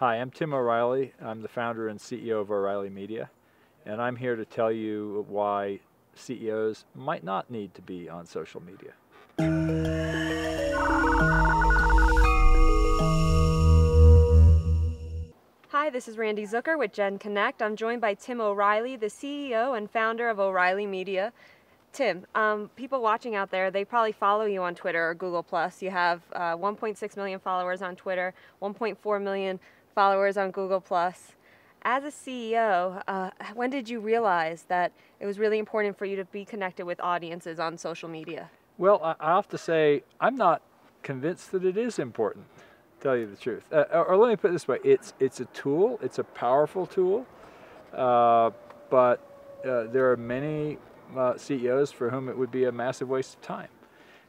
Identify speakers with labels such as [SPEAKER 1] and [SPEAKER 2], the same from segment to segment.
[SPEAKER 1] Hi, I'm Tim O'Reilly. I'm the founder and CEO of O'Reilly Media, and I'm here to tell you why CEOs might not need to be on social media.
[SPEAKER 2] Hi, this is Randy Zucker with genConnect. I'm joined by Tim O'Reilly, the CEO and founder of O'Reilly Media. Tim, people watching out there, they probably follow you on Twitter or Google+. You have 1.6 million followers on Twitter, 1.4 million followers on Google+. As a CEO, when did you realize that it was really important for you to be connected with audiences on social media?
[SPEAKER 1] Well, I have to say, I'm not convinced that it is important, to tell you the truth. Or let me put it this way, it's a tool, it's a powerful tool, but there are many CEOs for whom it would be a massive waste of time.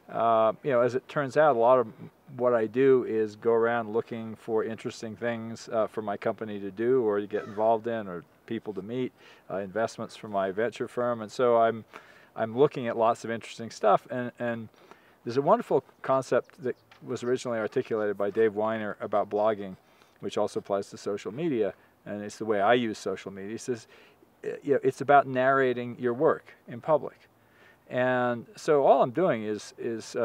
[SPEAKER 1] As it turns out, a lot of what I do is go around looking for interesting things for my company to do or to get involved in or people to meet, investments for my venture firm. And so I'm looking at lots of interesting stuff. And there's a wonderful concept that was originally articulated by Dave Weiner about blogging, which also applies to social media. And it's the way I use social media. He says, it's about narrating your work in public. And so all I'm doing is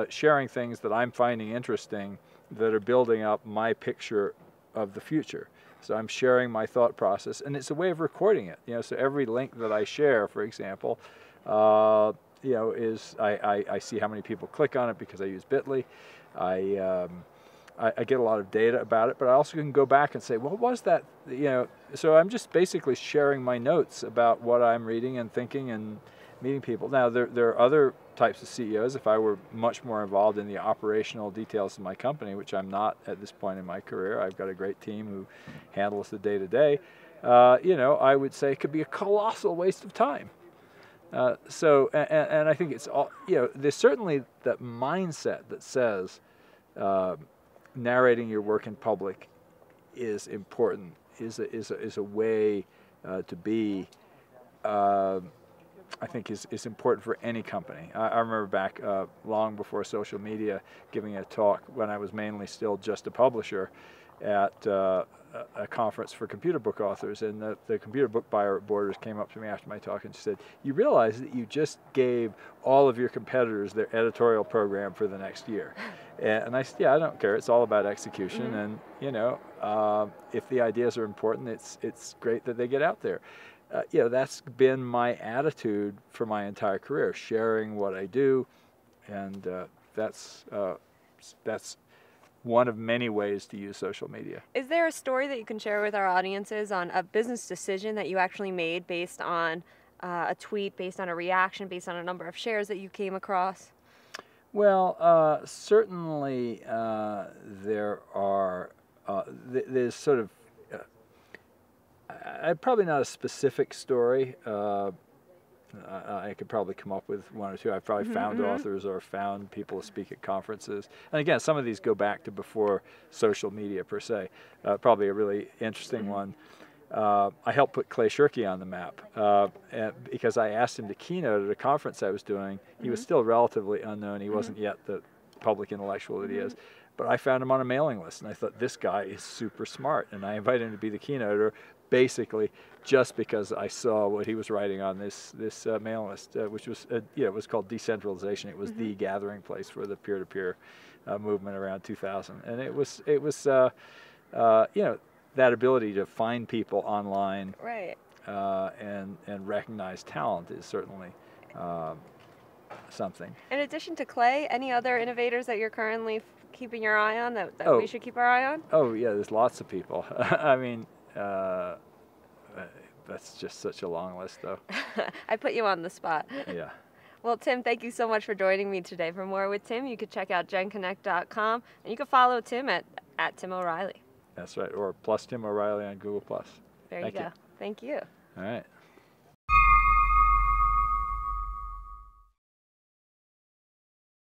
[SPEAKER 1] sharing things that I'm finding interesting that are building up my picture of the future. So I'm sharing my thought process, and it's a way of recording it. So every link that I share, for example, is I see how many people click on it because I use Bitly. I get a lot of data about it, but I also can go back and say, well, what was that? So I'm just basically sharing my notes about what I'm reading and thinking and meeting people. Now, there are other types of CEOs. If I were much more involved in the operational details of my company, which I'm not at this point in my career, I've got a great team who handles the day-to-day, I would say it could be a colossal waste of time. And I think it's all, there's certainly that mindset that says narrating your work in public is important, is a way to be, I think is important for any company. I remember back long before social media giving a talk when I was mainly still just a publisher at a conference for computer book authors, and the computer book buyer at Borders came up to me after my talk and she said, "You realize that you just gave all of your competitors their editorial program for the next year." And I said, "Yeah, I don't care. It's all about execution, and if the ideas are important, it's great that they get out there." That's been my attitude for my entire career, sharing what I do, and that's one of many ways to use social media.
[SPEAKER 2] Is there a story that you can share with our audiences on a business decision that you actually made based on a tweet, based on a reaction, based on a number of shares that you came across?
[SPEAKER 1] Well, certainly there are, there's sort of, probably not a specific story. I could probably come up with one or two. I've probably found authors or found people to speak at conferences. And again, some of these go back to before social media per se. Probably a really interesting one. I helped put Clay Shirky on the map because I asked him to keynote at a conference I was doing. He was still relatively unknown. He wasn't yet the public intellectual that he is. But I found him on a mailing list, and I thought, this guy is super smart. And I invited him to be the keynoter, basically just because I saw what he was writing on this mailing list, which was, it was called Decentralization. It was the gathering place for the peer-to-peer movement around 2000. And it was that ability to find people online,
[SPEAKER 2] right,
[SPEAKER 1] and recognize talent is certainly something.
[SPEAKER 2] In addition to Clay, any other innovators that you're currently keeping your eye on that we should keep our eye on?
[SPEAKER 1] Oh yeah, there's lots of people. I mean, that's just such a long list, though.
[SPEAKER 2] I put you on the spot.
[SPEAKER 1] Yeah.
[SPEAKER 2] Well, Tim, thank you so much for joining me today. For more with Tim, you could check out genConnect.com, and you can follow Tim at Tim O'Reilly.
[SPEAKER 1] That's right, or plus Tim O'Reilly on Google+.
[SPEAKER 2] There you go. Thank you.
[SPEAKER 1] All right.